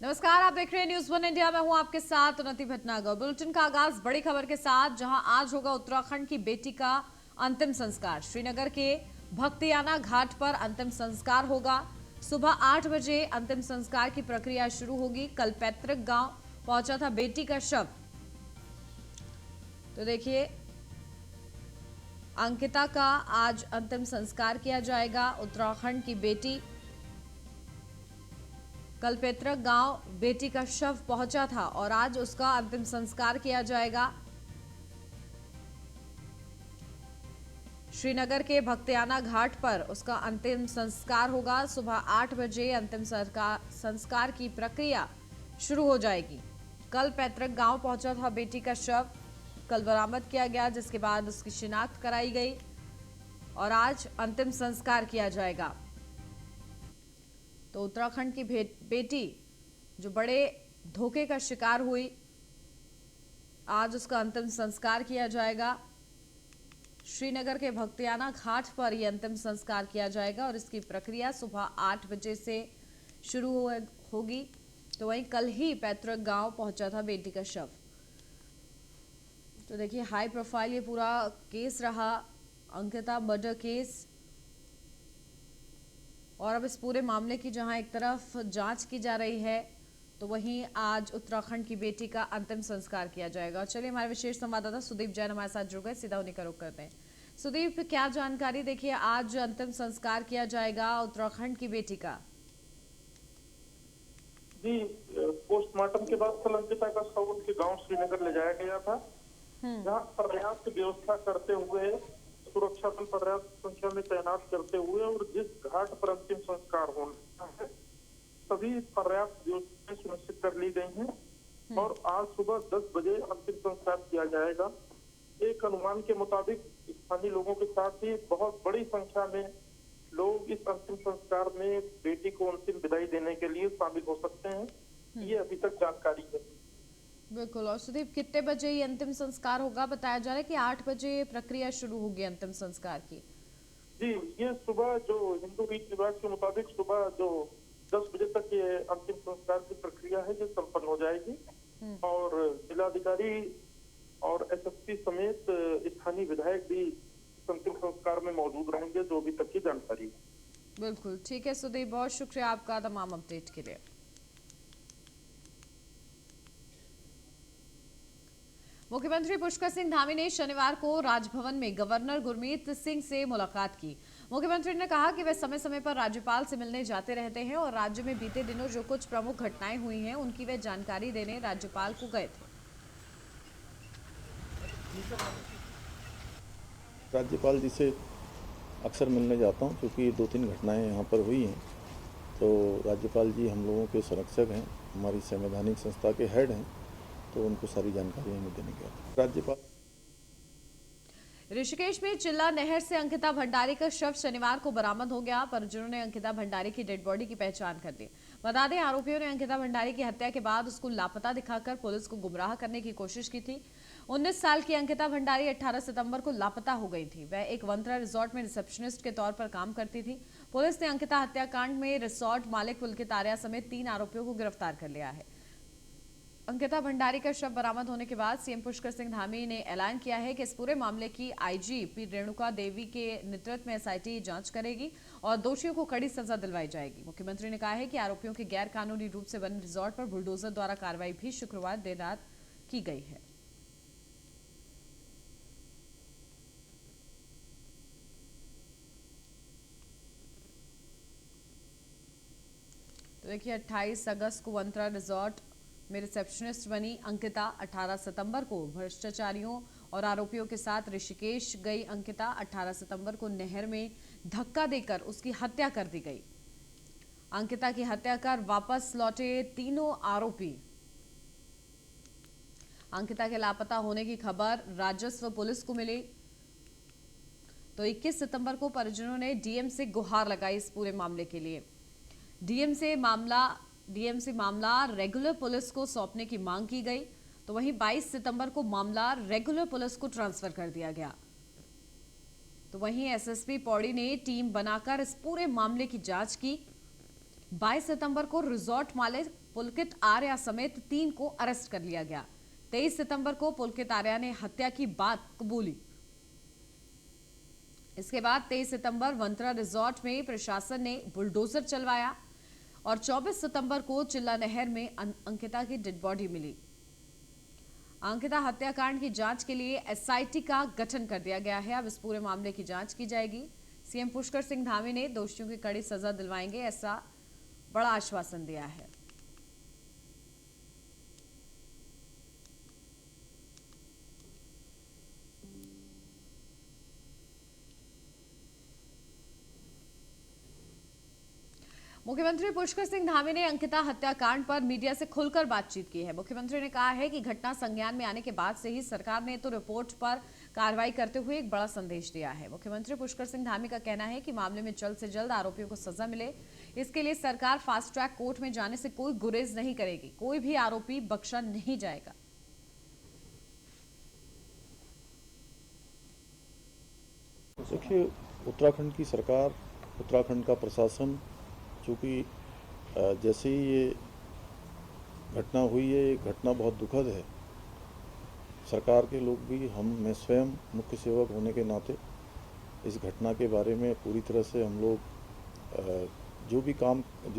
नमस्कार, आप देख रहे हैं न्यूज़ 1 इंडिया। मैं हूं आपके साथ उन्नति भटनागर। बुलेटिन का आगाज बड़ी खबर के साथ, जहां आज होगा उत्तराखंड की बेटी का अंतिम संस्कार। श्रीनगर के भक्तियाना घाट पर अंतिम संस्कार होगा। सुबह 8 बजे अंतिम संस्कार की प्रक्रिया शुरू होगी। कल पैतृक गांव पहुंचा था बेटी का शव। तो देखिए, अंकिता का आज अंतिम संस्कार किया जाएगा। उत्तराखंड की बेटी, कल पैतृक गांव बेटी का शव पहुंचा था और आज उसका अंतिम संस्कार किया जाएगा। श्रीनगर के भक्तियाना घाट पर उसका अंतिम संस्कार होगा। सुबह 8 बजे अंतिम संस्कार की प्रक्रिया शुरू हो जाएगी। कल पैतृक गांव पहुंचा था बेटी का शव, कल बरामद किया गया, जिसके बाद उसकी शिनाख्त कराई गई और आज अंतिम संस्कार किया जाएगा। तो उत्तराखंड की बेटी जो बड़े धोखे का शिकार हुई, आज उसका अंतिम संस्कार किया जाएगा। श्रीनगर के भक्तियाना घाट पर यह अंतिम संस्कार किया जाएगा और इसकी प्रक्रिया सुबह 8 बजे से शुरू होगी। तो वहीं कल ही पैतृक गांव पहुंचा था बेटी का शव। तो देखिए, हाई प्रोफाइल ये पूरा केस रहा, अंकिता मर्डर केस। और अब इस पूरे मामले की जहां एक तरफ जांच की जा रही है, तो वहीं आज उत्तराखंड की बेटी का अंतिम संस्कार किया जाएगा। चलिए, हमारे विशेष संवाददाता सुदीप जैन हमारे साथ जुड़ गए, सीधा उन्हीं का रुख करते हैं। सुदीप, क्या जानकारी? देखिए, आज अंतिम संस्कार किया जाएगा उत्तराखंड की बेटी का। जी, पोस्टमार्टम के बाद कल अंकिता का शव उनके गांव श्रीनगर ले जाया गया था, जहां पर्याप्त व्यवस्था करते हुए, सुरक्षा बल पर्याप्त संख्या में तैनात करते हुए और जिस घाट पर अंतिम संस्कार होना है, सभी पर्याप्त व्यवस्थाएं सुनिश्चित कर ली गई हैं और आज सुबह 10 बजे अंतिम संस्कार किया जाएगा। एक अनुमान के मुताबिक स्थानीय लोगों के साथ ही बहुत बड़ी संख्या में लोग इस अंतिम संस्कार में बेटी को अंतिम विदाई देने के लिए शामिल हो सकते हैं। ये अभी तक जानकारी है। बिल्कुल। और सुदीप, कितने बजे ये अंतिम संस्कार होगा? बताया जा रहा है कि 8 बजे प्रक्रिया शुरू होगी अंतिम संस्कार की। जी, ये सुबह जो हिंदू रीति रिवाज के मुताबिक सुबह जो 10 बजे तक ये अंतिम संस्कार की प्रक्रिया है, ये संपन्न हो जाएगी और जिलाधिकारी और एसएसपी समेत स्थानीय विधायक भी अंतिम संस्कार में मौजूद रहेंगे, जो अभी तक की जानकारी है। बिल्कुल ठीक है सुदीप, बहुत शुक्रिया आपका तमाम अपडेट के लिए। मुख्यमंत्री पुष्कर सिंह धामी ने शनिवार को राजभवन में गवर्नर गुरमीत सिंह से मुलाकात की। मुख्यमंत्री ने कहा कि वे समय समय पर राज्यपाल से मिलने जाते रहते हैं और राज्य में बीते दिनों जो कुछ प्रमुख घटनाएं हुई हैं, उनकी वे जानकारी देने राज्यपाल को गए थे। राज्यपाल जी से अक्सर मिलने जाता हूं, क्योंकि 2-3 घटनाएं यहां पर हुई हैं। तो राज्यपाल जी हम लोगों के संरक्षक हैं, हमारी संवैधानिक संस्था के हेड हैं, तो उनको सारी जानकारी हमें देने गया था राज्यपाल। ऋषिकेश में चिल्ला नहर से अंकिता भंडारी का शव शनिवार को बरामद हो गया। परिजनों ने अंकिता भंडारी की डेड बॉडी की पहचान कर ली। बता दें, आरोपियों ने अंकिता भंडारी की हत्या के बाद उसको लापता दिखाकर पुलिस को गुमराह करने की कोशिश की थी। 19 साल की अंकिता भंडारी 18 सितंबर को लापता हो गई थी। वह एक वंत्रा रिसोर्ट में रिसेप्शनिस्ट के तौर पर काम करती थी। पुलिस ने अंकिता हत्याकांड में रिसोर्ट मालिक पुलकित आर्या समेत 3 आरोपियों को गिरफ्तार कर लिया है। अंकिता भंडारी का शव बरामद होने के बाद सीएम पुष्कर सिंह धामी ने ऐलान किया है कि इस पूरे मामले की आईजी पी रेणुका देवी के नेतृत्व में एसआईटी जांच करेगी और दोषियों को कड़ी सजा दिलवाई जाएगी। मुख्यमंत्री ने कहा है कि आरोपियों के गैर कानूनी रूप से बने रिसोर्ट पर बुलडोजर द्वारा कार्रवाई भी शुक्रवार देर रात की गई है। तो देखिए, 28 अगस्त को वंत्रा रिसोर्ट में रिसेप्शनिस्ट बनी अंकिता। 18 सितंबर को भ्रष्टाचारियों और आरोपियों के साथ ऋषिकेश गई अंकिता। 18 सितंबर को नहर में धक्का देकर उसकी हत्या कर दी गई। अंकिता की हत्या कर वापस लौटे तीनों आरोपी। अंकिता के लापता होने की खबर राजस्व पुलिस को मिली, तो 21 सितंबर को परिजनों ने डीएम से गुहार लगाई इस पूरे मामले के लिए। डीएम से मामला रेगुलर पुलिस को सौंपने की मांग की गई। तो वहीं 22 सितंबर को मामला रेगुलर पुलिस को ट्रांसफर कर दिया गया। तो वहीं एसएसपी पौड़ी ने टीम बनाकर इस पूरे मामले की जांच की 22 सितंबर को रिजॉर्ट मालिक पुलकित आर्या समेत 3 को अरेस्ट कर लिया गया। 23 सितंबर को पुलकित आर्या ने हत्या की बात कबूली। इसके बाद 23 सितंबर वंत्रा रिजॉर्ट में प्रशासन ने बुलडोजर चलवाया और 24 सितंबर को चिल्ला नहर में अंकिता की डेड बॉडी मिली। अंकिता हत्याकांड की जांच के लिए एसआईटी का गठन कर दिया गया है। अब इस पूरे मामले की जांच की जाएगी। सीएम पुष्कर सिंह धामी ने दोषियों की कड़ी सजा दिलवाएंगे, ऐसा बड़ा आश्वासन दिया है। मुख्यमंत्री पुष्कर सिंह धामी ने अंकिता हत्याकांड पर मीडिया से खुलकर बातचीत की है। मुख्यमंत्री ने कहा है कि घटना संज्ञान में आने के बाद से ही सरकार ने तो रिपोर्ट पर कार्रवाई करते हुए एक बड़ा संदेश दिया है। मुख्यमंत्री पुष्कर सिंह धामी का कहना है कि मामले में जल्द से जल्द आरोपियों को सजा मिले, इसके लिए सरकार फास्ट ट्रैक कोर्ट में जाने से कोई गुरेज नहीं करेगी। कोई भी आरोपी बख्शा नहीं जाएगा। देखिए, उत्तराखंड की सरकार, उत्तराखंड का प्रशासन, चूँकि जैसे ही ये घटना हुई है, ये घटना बहुत दुखद है। सरकार के लोग भी, मैं स्वयं मुख्य सेवक होने के नाते इस घटना के बारे में पूरी तरह से हम लोग जो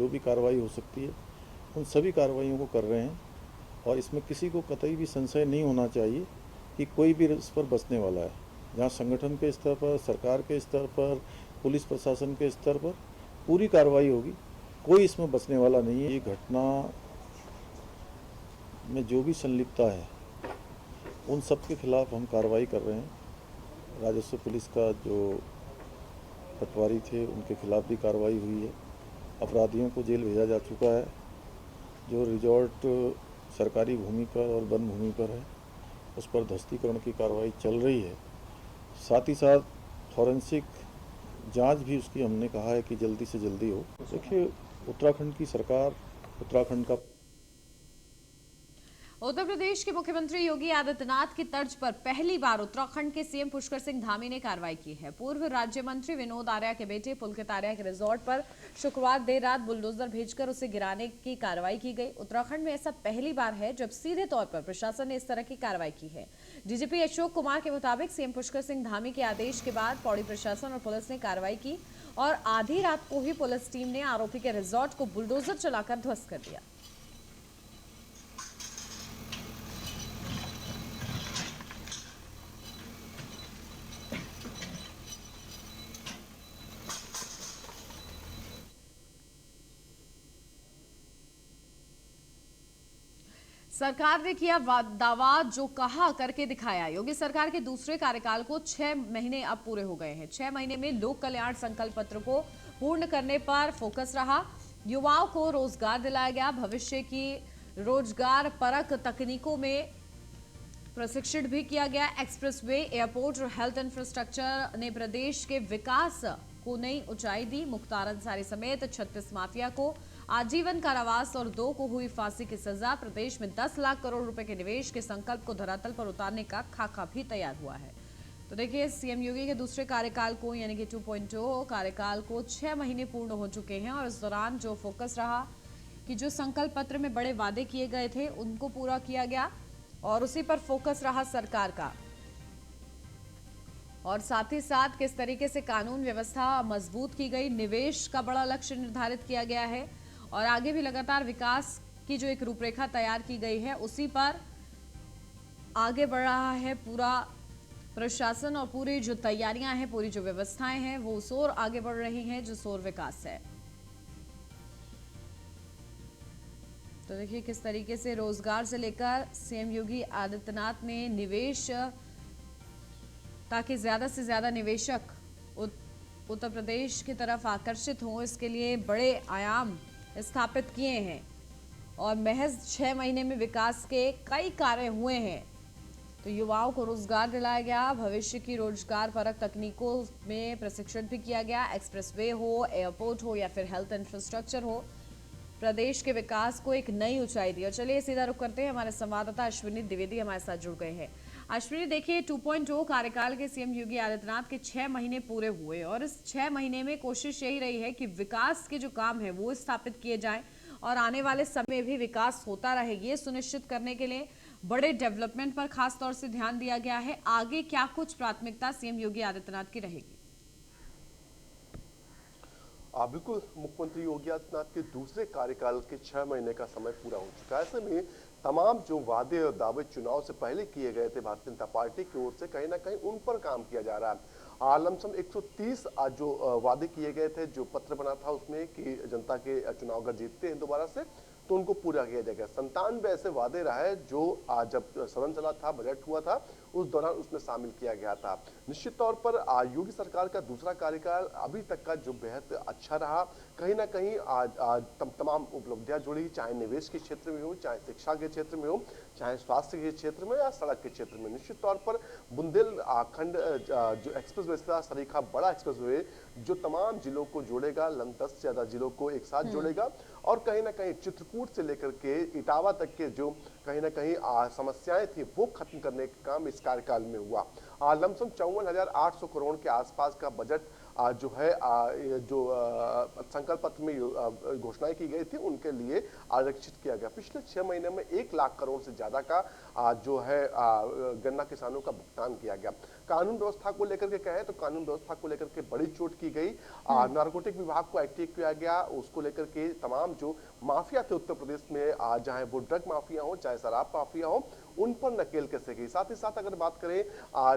भी कार्रवाई हो सकती है उन सभी कार्रवाइयों को कर रहे हैं और इसमें किसी को कतई भी संशय नहीं होना चाहिए कि कोई भी इस पर बचने वाला है। जहाँ संगठन के स्तर पर, सरकार के स्तर पर, पुलिस प्रशासन के स्तर पर पूरी कार्रवाई होगी, कोई इसमें बचने वाला नहीं है। ये घटना में जो भी संलिप्तता है उन सब के खिलाफ हम कार्रवाई कर रहे हैं। राजस्व पुलिस का जो पटवारी थे उनके खिलाफ भी कार्रवाई हुई है। अपराधियों को जेल भेजा जा चुका है। जो रिजॉर्ट सरकारी भूमि पर और वन भूमि पर है उस पर ध्वस्तीकरण की कार्रवाई चल रही है। साथ ही साथ फॉरेंसिक जांच भी उसकी हमने कहा है कि जल्दी से जल्दी हो। देखिए, उत्तराखंड की सरकार, उत्तराखंड का उत्तर प्रदेश के मुख्यमंत्री योगी आदित्यनाथ की तर्ज पर पहली बार उत्तराखंड के सीएम पुष्कर सिंह धामी ने कार्रवाई की है। पूर्व राज्य मंत्री विनोद आर्या के बेटे पुलकित आर्या के रिजॉर्ट पर शुक्रवार देर रात बुलडोजर भेजकर उसे गिराने की कार्रवाई की गई। उत्तराखंड में ऐसा पहली बार है जब सीधे तौर पर प्रशासन ने इस तरह की कार्रवाई की है। डीजीपी अशोक कुमार के मुताबिक सीएम पुष्कर सिंह धामी के आदेश के बाद पौड़ी प्रशासन और पुलिस ने कार्रवाई की और आधी रात को ही पुलिस टीम ने आरोपी के रिजॉर्ट को बुलडोजर चलाकर ध्वस्त कर दिया। सरकार ने किया दावा, जो कहा करके दिखाया। योगी सरकार के दूसरे कार्यकाल को 6 महीने अब पूरे हो गए हैं। 6 महीने में लोक कल्याण संकल्प पत्र को पूर्ण करने पर फोकस रहा। युवाओं को रोजगार दिलाया गया। भविष्य की रोजगार परक तकनीकों में प्रशिक्षित भी किया गया। एक्सप्रेसवे, एयरपोर्ट और हेल्थ इंफ्रास्ट्रक्चर ने प्रदेश के विकास को नई ऊंचाई दी। मुख्तार अंसारी समेत 36 माफिया को आजीवन कारावास और 2 को हुई फांसी की सजा। प्रदेश में 10 लाख करोड़ रुपए के निवेश के संकल्प को धरातल पर उतारने का खाका भी तैयार हुआ है। तो देखिए, सीएम योगी के दूसरे कार्यकाल को यानी कि 2.0 कार्यकाल को 6 महीने पूर्ण हो चुके हैं और इस दौरान जो फोकस रहा कि जो संकल्प पत्र में बड़े वादे किए गए थे उनको पूरा किया गया और उसी पर फोकस रहा सरकार का। और साथ ही साथ किस तरीके से कानून व्यवस्था मजबूत की गई, निवेश का बड़ा लक्ष्य निर्धारित किया गया है और आगे भी लगातार विकास की जो एक रूपरेखा तैयार की गई है उसी पर आगे बढ़ रहा है पूरा प्रशासन और पूरी जो तैयारियां हैं, पूरी जो व्यवस्थाएं हैं वो उस ओर आगे बढ़ रही हैं जो सोर विकास है। तो देखिए किस तरीके से रोजगार से लेकर सीएम योगी आदित्यनाथ ने निवेश, ताकि ज्यादा से ज्यादा निवेशक उत्तर प्रदेश की तरफ आकर्षित हों, इसके लिए बड़े आयाम स्थापित किए हैं और महज 6 महीने में विकास के कई कार्य हुए हैं। तो युवाओं को रोजगार दिलाया गया। भविष्य की रोजगार परक तकनीकों में प्रशिक्षण भी किया गया। एक्सप्रेसवे हो, एयरपोर्ट हो या फिर हेल्थ इंफ्रास्ट्रक्चर हो, प्रदेश के विकास को एक नई ऊंचाई दी। और चलिए सीधा रुख करते हैं, हमारे संवाददाता अश्विनी द्विवेदी हमारे साथ जुड़ गए हैं। अश्विनी, देखिए 2.0 कार्यकाल के सीएम योगी आदित्यनाथ के 6 महीने पूरे हुए और इस 6 महीने में कोशिश यही रही है कि विकास के जो काम है वो स्थापित किए जाएं और आने वाले समय में भी विकास होता रहे, ये सुनिश्चित करने के लिए बड़े डेवलपमेंट पर खास तौर से ध्यान दिया गया है। आगे क्या कुछ प्राथमिकता सीएम योगी आदित्यनाथ की रहेगी? बिल्कुल, मुख्यमंत्री योगी आदित्यनाथ के दूसरे कार्यकाल के 6 महीने का समय पूरा हो चुका है। ऐसे में तमाम जो वादे और दावे चुनाव से पहले किए गए थे भारतीय जनता पार्टी की ओर से, कहीं ना कहीं उन पर काम किया जा रहा है। लमसम 130 जो वादे किए गए थे, जो पत्र बना था उसमें कि जनता के चुनाव अगर जीतते हैं दोबारा से तो उनको पूरा किया जाएगा। 97 ऐसे वादे रहे जो जब सदन चला था, बजट हुआ था, उस दौरान उसमें शामिल किया गया था। निश्चित तौर पर योगी सरकार का दूसरा कार्यकाल अभी तक का जो बेहद अच्छा रहा। कहीं ना कहीं तमाम उपलब्धियां जुड़ी, चाहे निवेश के क्षेत्र में हो, चाहे शिक्षा के क्षेत्र में हो, चाहे स्वास्थ्य के क्षेत्र में या सड़क के क्षेत्र में। निश्चित तौर पर बुंदेलखंड जो एक्सप्रेस वे था, सरीखा बड़ा एक्सप्रेस वे, जो तमाम जिलों को जोड़ेगा, 10 से ज्यादा जिलों को एक साथ जोड़ेगा और कहीं ना कहीं चित्रकूट से लेकर के इटावा तक के जो कहीं ना कहीं समस्याएं थी वो खत्म करने का काम इस कार्यकाल में हुआ। लमसम 54,800 करोड़ के आसपास का बजट जो है जो संकल्प पत्र में घोषणाएं की गई थी उनके लिए आरक्षित किया गया। पिछले 6 महीने में 1 लाख करोड़ से ज्यादा का जो है गन्ना किसानों का भुगतान किया गया। कानून व्यवस्था को लेकर के कहें तो कानून व्यवस्था को लेकर के बड़ी चोट की गई। नारकोटिक विभाग को एक्टिव किया गया, उसको लेकर के तमाम जो माफिया थे उत्तर प्रदेश में, चाहे वो ड्रग माफिया हो, चाहे शराब माफिया हो, उन पर नकेल कैसे गई। साथ ही साथ अगर बात करें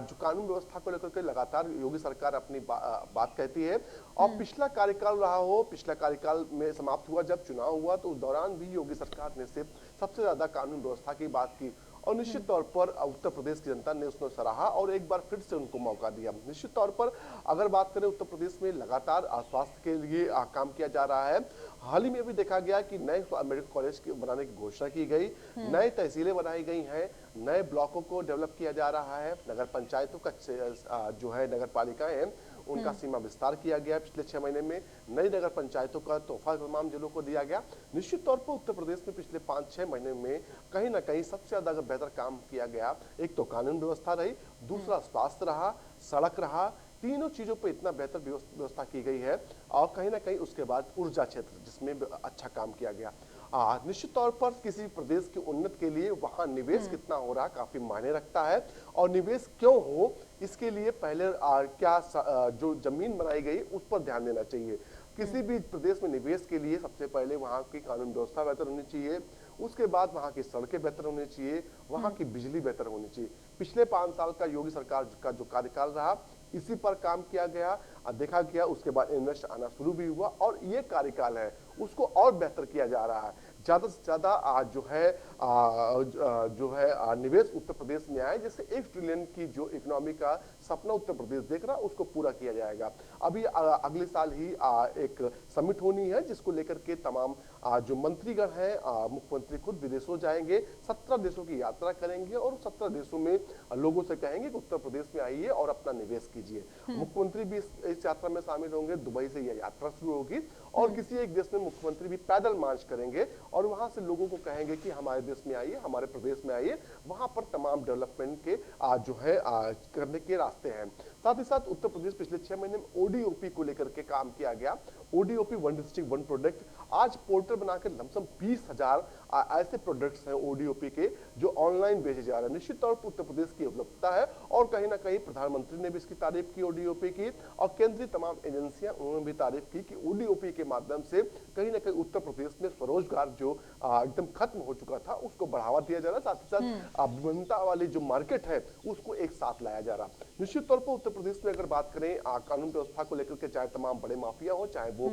जो कानून व्यवस्था को लेकर के लगातार योगी सरकार अपनी बात कहती है और पिछला कार्यकाल रहा हो, पिछला कार्यकाल में समाप्त हुआ जब चुनाव हुआ तो उस दौरान भी योगी सरकार ने सिर्फ सबसे ज्यादा कानून व्यवस्था की बात की और निश्चित तौर पर उत्तर प्रदेश की जनता ने उसको सराहा और एक बार फिर से उनको मौका दिया। निश्चित तौर पर अगर बात करें उत्तर प्रदेश में लगातार स्वास्थ्य के लिए काम किया जा रहा है। हाल ही में भी देखा गया कि नए मेडिकल कॉलेज बनाने की घोषणा की गई, नए तहसीलें बनाई गई हैं, नए ब्लॉकों को डेवलप किया जा रहा है, नगर पंचायतों का जो है नगर पालिकाएं हैं उनका सीमा विस्तार किया गया। पिछले 6 महीने में नई नगर पंचायतों का तोहफा तमाम जिलों को दिया गया। निश्चित तौर पर उत्तर प्रदेश में पिछले 5-6 महीने में कहीं ना कहीं सबसे ज्यादा अगर बेहतर काम किया गया, एक तो कानून व्यवस्था रही, दूसरा स्वास्थ्य रहा, सड़क रहा, तीनों चीजों पर इतना बेहतर व्यवस्था की गई है और कहीं ना कहीं उसके बाद ऊर्जा क्षेत्र जिसमें अच्छा काम किया गया। निश्चित तौर पर किसी प्रदेश की उन्नति के लिए वहां निवेश कितना हो रहा काफी मायने रखता है और निवेश क्यों हो इसके लिए पहले क्या जो जमीन बनाई गई उस पर ध्यान देना चाहिए। किसी भी प्रदेश में निवेश के लिए सबसे पहले वहां की कानून व्यवस्था बेहतर होनी चाहिए, उसके बाद वहां की सड़कें बेहतर होनी चाहिए, वहां की बिजली बेहतर होनी चाहिए। पिछले 5 साल का योगी सरकार का जो कार्यकाल रहा इसी पर काम किया गया, देखा गया, उसके बाद इन्वेस्ट आना शुरू भी हुआ और ये कार्यकाल है उसको और बेहतर किया जा रहा है। ज्यादा से ज्यादा जो है निवेश उत्तर प्रदेश में आए, जैसे 1 ट्रिलियन की जो इकोनॉमी का सपना उत्तर प्रदेश देख रहा है उसको पूरा किया जाएगा। अभी अगले साल ही एक समिट होनी है जिसको लेकर के तमाम जो मंत्रीगण हैं, मुख्यमंत्री खुद विदेशों जाएंगे, 17 देशों की यात्रा करेंगे और 17 देशों में लोगों से कहेंगे कि उत्तर प्रदेश में आइए और अपना निवेश कीजिए। मुख्यमंत्री भी इस यात्रा में शामिल होंगे, दुबई से यह यात्रा शुरू होगी और किसी एक देश में मुख्यमंत्री भी पैदल मार्च करेंगे और वहां से लोगों को कहेंगे कि हमारे देश में आइए, हमारे प्रदेश में आइए, वहां पर तमाम डेवलपमेंट के जो है करने के रास्ते हैं। साथ ही साथ उत्तर प्रदेश पिछले 6 महीने में ओडीओपी को लेकर के काम किया गया। ODOP, one district one product, आज पोर्टल बनाकर लमसम 20,000 ऐसे प्रोडक्ट्स हैं ओडीओपी के जो ऑनलाइन बेचे जा रहे हैं। निश्चित तौर पर उत्तर प्रदेश की उपलब्धता है और कहीं ना कहीं प्रधानमंत्री ने भी इसकी तारीफ की ओडीओपी की और केंद्रीय तमाम एजेंसियां उन्होंने भी तारीफ की कि ओडीओपी के माध्यम से कहीं ना कहीं उत्तर प्रदेश में स्वरोजगार जो एकदम खत्म हो चुका था उसको बढ़ावा दिया जा रहा है। साथ ही साथ विभिन्नता वाली जो मार्केट है उसको एक साथ लाया जा रहा। निश्चित तौर पर उत्तर प्रदेश में अगर बात करें कानून व्यवस्था को लेकर के, चाहे तमाम बड़े माफिया हो, चाहे वो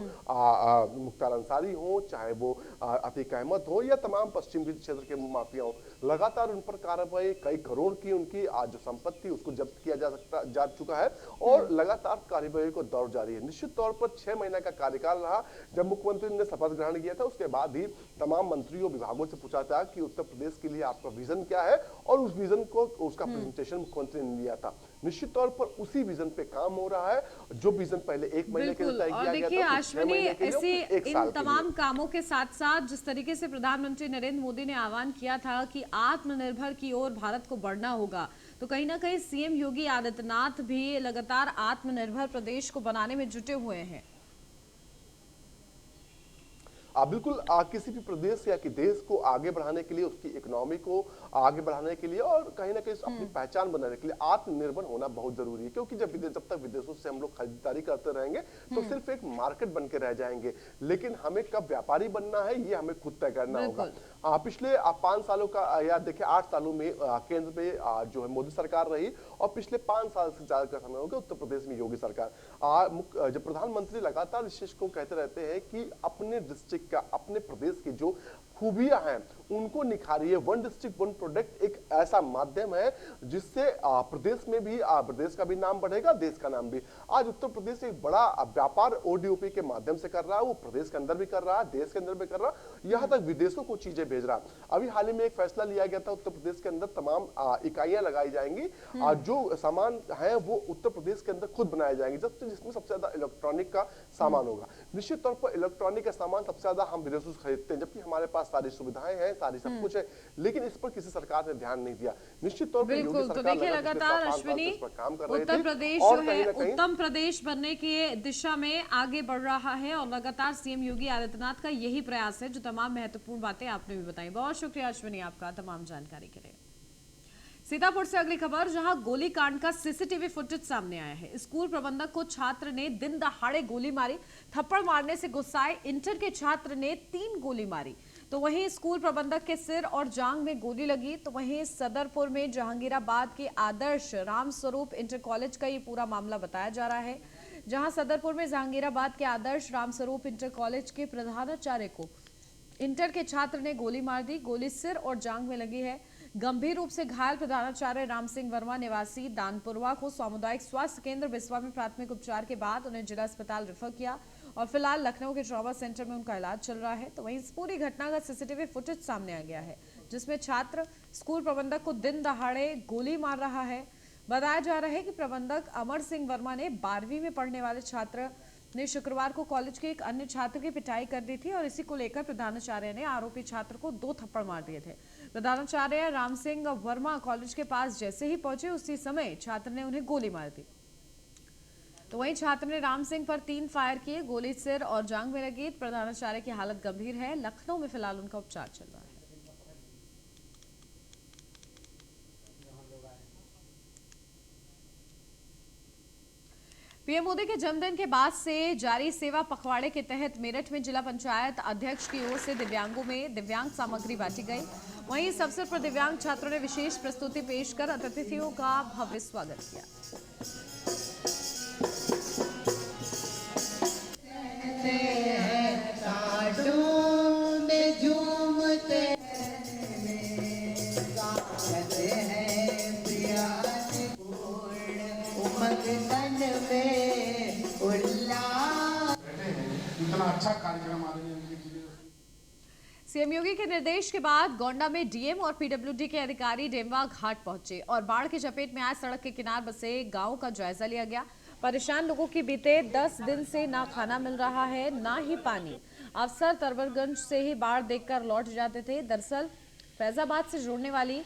मुख्तार अंसारी हो, चाहे वो अतीक अहमद हो या तमाम पश्चिमी क्षेत्र के माफिया हो, लगातार उन पर कार्रवाई, कई करोड़ की उनकी जो संपत्ति उसको जब्त किया जा चुका है और लगातार कार्रवाई को दौर जारी है। निश्चित तौर पर 6 महीने का कार्यकाल रहा। जब मुख्यमंत्री ने शपथ ग्रहण किया था उसके बाद ही तमाम मंत्रियों विभागों से पूछा था कि उत्तर प्रदेश के लिए आपका विजन क्या है और उस विजन को उसका प्रेजेंटेशन मुख्यमंत्री ने लिया था। निश्चित तौर पर उसी विजन पे काम हो रहा है, जो विजन पहले 1 महीने के लिए बिल्कुल। तय और किया गया देखिए था, फिर 6 अश्विनी, महीने के लिए, ऐसे फिर 1 साल इन के लिए। तमाम कामों के साथ साथ जिस तरीके से प्रधानमंत्री नरेंद्र मोदी ने आह्वान किया था कि आत्मनिर्भर की ओर भारत को बढ़ना होगा, तो कहीं ना कहीं सीएम योगी आदित्यनाथ भी लगातार आत्मनिर्भर प्रदेश को बनाने में जुटे हुए हैं। बिल्कुल किसी भी प्रदेश या कि देश को आगे बढ़ाने के लिए, उसकी इकोनॉमी को आगे बढ़ाने के लिए और कहीं ना कहीं अपनी पहचान बनाने के लिए आत्मनिर्भर होना बहुत जरूरी है। क्योंकि जब तक विदेशों से हम लोग खरीदारी करते रहेंगे तो सिर्फ एक मार्केट बन के रह जाएंगे, लेकिन हमें कब व्यापारी बनना है ये हमें खुद तय करना होगा। पिछले 5 सालों का या देखिए 8 सालों में केंद्र में जो है मोदी सरकार रही और पिछले 5 साल से ज्यादा का समय हो गया उत्तर प्रदेश में योगी सरकार। जब प्रधानमंत्री लगातार विशेष को कहते रहते हैं कि अपने डिस्ट्रिक्ट का, अपने प्रदेश की जो खूबियां हैं उनको निखारिए। वन डिस्ट्रिक्ट वन प्रोडक्ट एक ऐसा माध्यम है जिससे प्रदेश में भी प्रदेश का भी नाम बढ़ेगा, देश का नाम भी। आज उत्तर प्रदेश एक बड़ा व्यापार ओडीओपी के माध्यम से कर रहा है, वो प्रदेश के अंदर भी कर रहा है, देश के अंदर भी कर रहा है, यहाँ तक विदेशों को चीजें भेज रहा है। अभी हाल ही में एक फैसला लिया गया था, उत्तर प्रदेश के अंदर तमाम इकाइयां लगाई जाएंगी, जो सामान है वो उत्तर प्रदेश के अंदर खुद बनाए जाएंगे, जिसमें सबसे ज्यादा इलेक्ट्रॉनिक का सामान होगा। निश्चित तौर पर इलेक्ट्रॉनिक का सामान सबसे ज्यादा हम विदेशों से खरीदते हैं, जबकि हमारे पास सारी सुविधाएं हैं, सारी सब कुछ है, लेकिन इस पर किसी सरकार ने ध्यान नहीं दिया। निश्चित तौर पर बिल्कुल। तो देखिए लगातार अश्विनी, उत्तर प्रदेश जो है उत्तम प्रदेश बनने की दिशा में आगे बढ़ रहा है और लगातार सीएम योगी आदित्यनाथ का यही प्रयास है। जो तमाम महत्वपूर्ण बातें आपने भी बताई, बहुत शुक्रिया अश्विनी आपका तमाम जानकारी के लिए। सीतापुर से अगली खबर, जहां गोलीकांड का सीसीटीवी फुटेज सामने आया है। स्कूल प्रबंधक को छात्र ने दिन दहाड़े गोली मारी, थप्पड़ मारने से गुस्साए इंटर के छात्र ने 3 गोली मारी। तो वहीं स्कूल प्रबंधक के सिर और जांघ में गोली लगी। तो वहीं सदरपुर में जहांगीराबाद के आदर्श रामस्वरूप इंटर कॉलेज का ये पूरा मामला बताया जा रहा है, जहां सदरपुर में जहांगीराबाद के आदर्श रामस्वरूप इंटर कॉलेज के प्रधानाचार्य को इंटर के छात्र ने गोली मार दी। गोली सिर और जांघ में लगी है। गंभीर रूप से घायल प्रधानाचार्य राम सिंह वर्मा निवासी दानपुरवा को सामुदायिक स्वास्थ्य केंद्र बिस्वा में प्राथमिक उपचार के बाद उन्हें जिला अस्पताल रेफर किया और फिलहाल लखनऊ के ट्रॉमा सेंटर में उनका इलाज चल रहा है। तो वहीं इस पूरी घटना का सीसीटीवी फुटेज सामने आ गया है, जिसमें छात्र स्कूल प्रबंधक को दिन दहाड़े गोली मार रहा है। बताया जा रहा है कि प्रबंधक अमर सिंह वर्मा ने 12वीं में पढ़ने वाले छात्र ने शुक्रवार को कॉलेज के एक अन्य छात्र की पिटाई कर दी थी और इसी को लेकर प्रधानाचार्य ने आरोपी छात्र को 2 थप्पड़ मार दिए थे। प्रधानाचार्य राम सिंह वर्मा कॉलेज के पास जैसे ही पहुंचे उसी समय छात्र ने उन्हें गोली मार दी। तो वहीं छात्र ने राम सिंह पर 3 फायर किए। गोली सिर और जांघ में लगी। प्रधानाचार्य की हालत गंभीर है। लखनऊ में फिलहाल उनका उपचार चल रहा है। पीएम मोदी के जन्मदिन के बाद से जारी सेवा पखवाड़े के तहत मेरठ में जिला पंचायत अध्यक्ष की ओर से दिव्यांगों में दिव्यांग सामग्री बांटी गई। वहीं इस अवसर पर दिव्यांग छात्रों ने विशेष प्रस्तुति पेश कर अतिथियों का भव्य स्वागत किया। अच्छा कार्यक्रम सीएम योगी के निर्देश के बाद गोंडा में डीएम और पीडब्ल्यूडी के अधिकारी डेमवा घाट पहुंचे और बाढ़ की चपेट में आए सड़क के किनारे बसे गांव का जायजा लिया गया। परेशान लोगों की बीते 10 दिन से ना खाना मिल रहा है ना ही पानी। अफसर तरवरगंज से ही बाढ़ देखकर लौट जाते थे। दरअसल फैजाबाद से जोड़ने वाली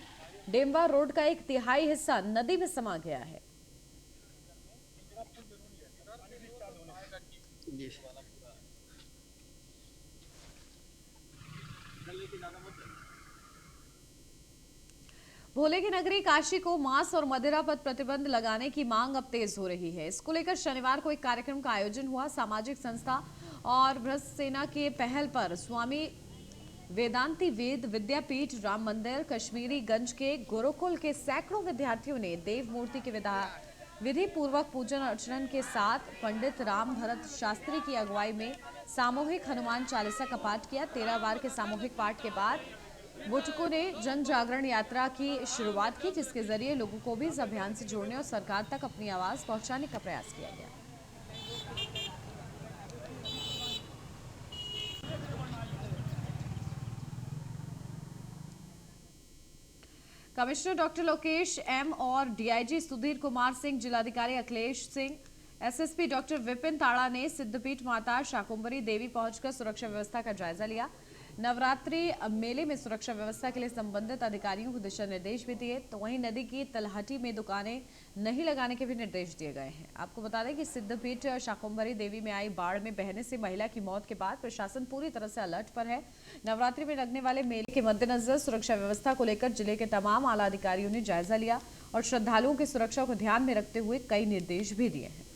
डेमवा रोड का 1/3 हिस्सा नदी में समा गया है। भोले की नगरी काशी को मांस और मदिरा पर प्रतिबंध लगाने की मांग अब तेज हो रही है। इसको लेकर शनिवार को एक कार्यक्रम का आयोजन हुआ। सामाजिक संस्था और भ्रष्ट सेना के पहल पर स्वामी वेदांती वेद विद्यापीठ राम मंदिर कश्मीरी गंज के गुरुकुल के सैकड़ों विद्यार्थियों ने देव मूर्ति के विधि पूर्वक पूजन अर्चन के साथ पंडित राम भरत शास्त्री की अगुवाई में सामूहिक हनुमान चालीसा का पाठ किया। 13 बार के सामूहिक पाठ के बाद बुटको ने जन जागरण यात्रा की शुरुआत की, जिसके जरिए लोगों को भी इस अभियान से जोड़ने और सरकार तक अपनी आवाज पहुंचाने का प्रयास किया गया। कमिश्नर डॉक्टर लोकेश एम और डीआईजी सुधीर कुमार सिंह, जिलाधिकारी अखिलेश सिंह, एसएसपी डॉक्टर विपिन ताड़ा ने सिद्धपीठ माता शाकुंभरी देवी पहुंचकर सुरक्षा व्यवस्था का जायजा लिया। नवरात्रि मेले में सुरक्षा व्यवस्था के लिए संबंधित अधिकारियों को दिशा निर्देश भी दिए। तो वहीं नदी की तलहटी में दुकानें नहीं लगाने के भी निर्देश दिए गए हैं। आपको बता दें कि सिद्धपीठ शाकुंभरी देवी में आई बाढ़ में बहने से महिला की मौत के बाद प्रशासन पूरी तरह से अलर्ट पर है। नवरात्रि में लगने वाले मेले के मद्देनजर सुरक्षा व्यवस्था को लेकर जिले के तमाम आला अधिकारियों ने जायजा लिया और श्रद्धालुओं की सुरक्षा को ध्यान में रखते हुए कई निर्देश भी दिए हैं।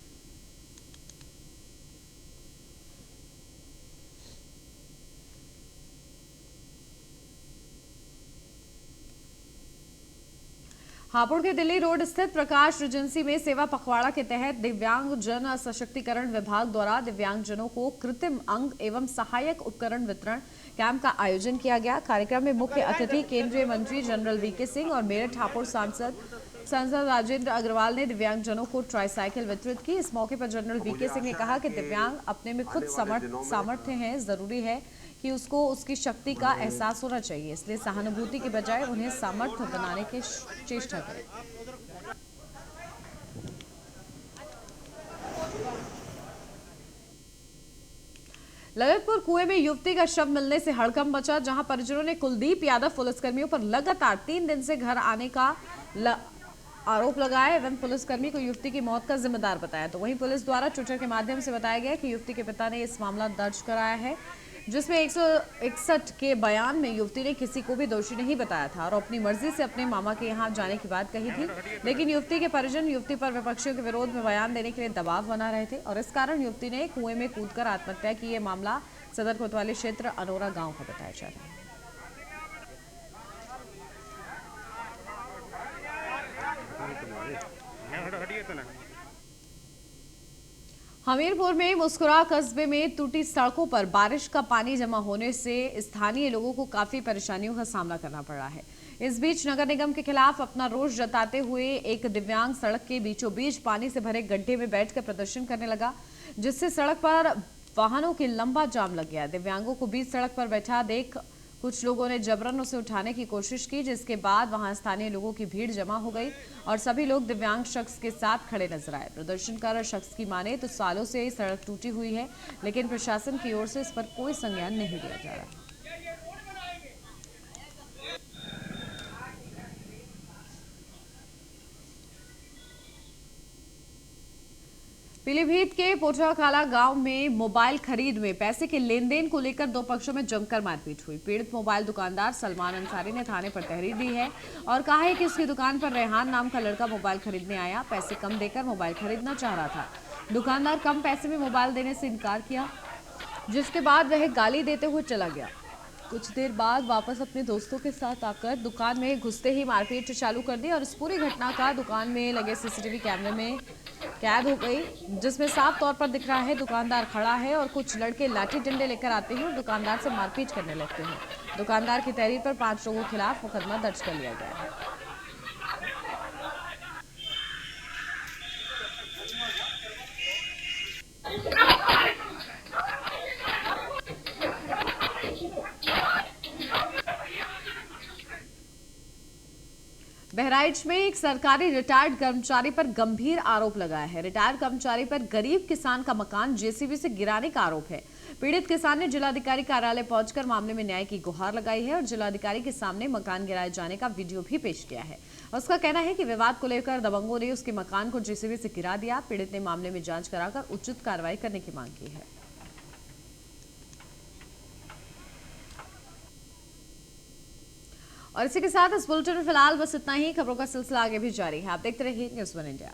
हापुड़ के दिल्ली रोड स्थित प्रकाश एजेंसी में सेवा पखवाड़ा के तहत दिव्यांग जन सशक्तिकरण विभाग द्वारा दिव्यांगजनों को कृत्रिम अंग एवं सहायक उपकरण वितरण कैंप का आयोजन किया गया। कार्यक्रम में मुख्य अतिथि केंद्रीय मंत्री जनरल वीके सिंह और मेरठ हापुड़ सांसद राजेंद्र अग्रवाल ने दिव्यांगजनों को ट्राईसाइकिल वितरित की। इस मौके पर जनरल वीके सिंह ने कहा कि दिव्यांग अपने में खुद सामर्थ्य हैं, जरूरी है कि उसको उसकी शक्ति का एहसास होना चाहिए, इसलिए सहानुभूति के बजाय उन्हें सामर्थ्य बनाने की चेष्टा करें। ललितपुर कुएं में युवती का शव मिलने से हड़कंप मचा, जहां परिजनों ने कुलदीप यादव पुलिसकर्मियों पर लगातार 3 दिन से घर आने का आरोप लगाया एवं पुलिसकर्मी को युवती की मौत का जिम्मेदार बताया। तो वहीं पुलिस द्वारा ट्विटर के माध्यम से बताया गया कि युवती के पिता ने इस मामला दर्ज कराया है, जिसमें 161 के बयान में युवती ने किसी को भी दोषी नहीं बताया था और अपनी मर्जी से अपने मामा के यहां जाने की बात कही थी। लेकिन युवती के परिजन युवती पर विपक्षियों के विरोध में बयान देने के लिए दबाव बना रहे थे और इस कारण युवती ने कुएं में कूदकर आत्महत्या की। ये मामला सदर कोतवाली क्षेत्र अनोरा गांव का बताया जा रहा है। हमीरपुर में मुस्कुरा कस्बे में टूटी सड़कों पर बारिश का पानी जमा होने से स्थानीय लोगों को काफी परेशानियों का सामना करना पड़ा है। इस बीच नगर निगम के खिलाफ अपना रोष जताते हुए एक दिव्यांग सड़क के बीचों बीच पानी से भरे गड्ढे में बैठकर प्रदर्शन करने लगा, जिससे सड़क पर वाहनों के लंबा जाम लग गया। दिव्यांगों को बीच सड़क पर बैठा देख कुछ लोगों ने जबरन उसे उठाने की कोशिश की, जिसके बाद वहां स्थानीय लोगों की भीड़ जमा हो गई और सभी लोग दिव्यांग शख्स के साथ खड़े नजर आए। प्रदर्शनकार शख्स की माने तो सालों से सड़क टूटी हुई है, लेकिन प्रशासन की ओर से इस पर कोई संज्ञान नहीं लिया जा रहा। पीलीभीत के पोटराखाला गांव में मोबाइल खरीद में पैसे के लेन देन को लेकर दो पक्षों में जमकर मारपीट हुई। पीड़ित मोबाइल दुकानदार सलमान अंसारी ने थाने पर तहरीर दी है और कहा है कि उसकी दुकान पर रेहान नाम का लड़का मोबाइल खरीदने आया, पैसे कम देकर मोबाइल खरीदना चाह रहा था। दुकानदार कम पैसे में मोबाइल देने से इनकार किया, जिसके बाद वह गाली देते हुए चला गया। कुछ देर बाद वापस अपने दोस्तों के साथ आकर दुकान में घुसते ही मारपीट चालू कर दी और इस पूरी घटना का दुकान में लगे सीसीटीवी कैमरे में कैद हो गई, जिसमें साफ तौर पर दिख रहा है दुकानदार खड़ा है और कुछ लड़के लाठी डंडे लेकर आते हैं और दुकानदार से मारपीट करने लगते हैं। दुकानदार की तहरीर पर 5 लोगों के खिलाफ मुकदमा दर्ज कर लिया गया है। बहराइच में एक सरकारी रिटायर्ड कर्मचारी पर गंभीर आरोप लगाया है। रिटायर्ड कर्मचारी पर गरीब किसान का मकान जेसीबी से गिराने का आरोप है। पीड़ित किसान ने जिलाधिकारी कार्यालय पहुंचकर मामले में न्याय की गुहार लगाई है और जिलाधिकारी के सामने मकान गिराए जाने का वीडियो भी पेश किया है। उसका कहना है कि विवाद को लेकर दबंगों ने उसके मकान को जेसीबी से गिरा दिया। पीड़ित ने मामले में जांच कराकर उचित कार्रवाई करने की मांग की है। और इसी के साथ इस बुलेटिन में फिलहाल बस इतना ही। खबरों का सिलसिला आगे भी जारी है। आप देखते रहिए न्यूज़ 1 इंडिया।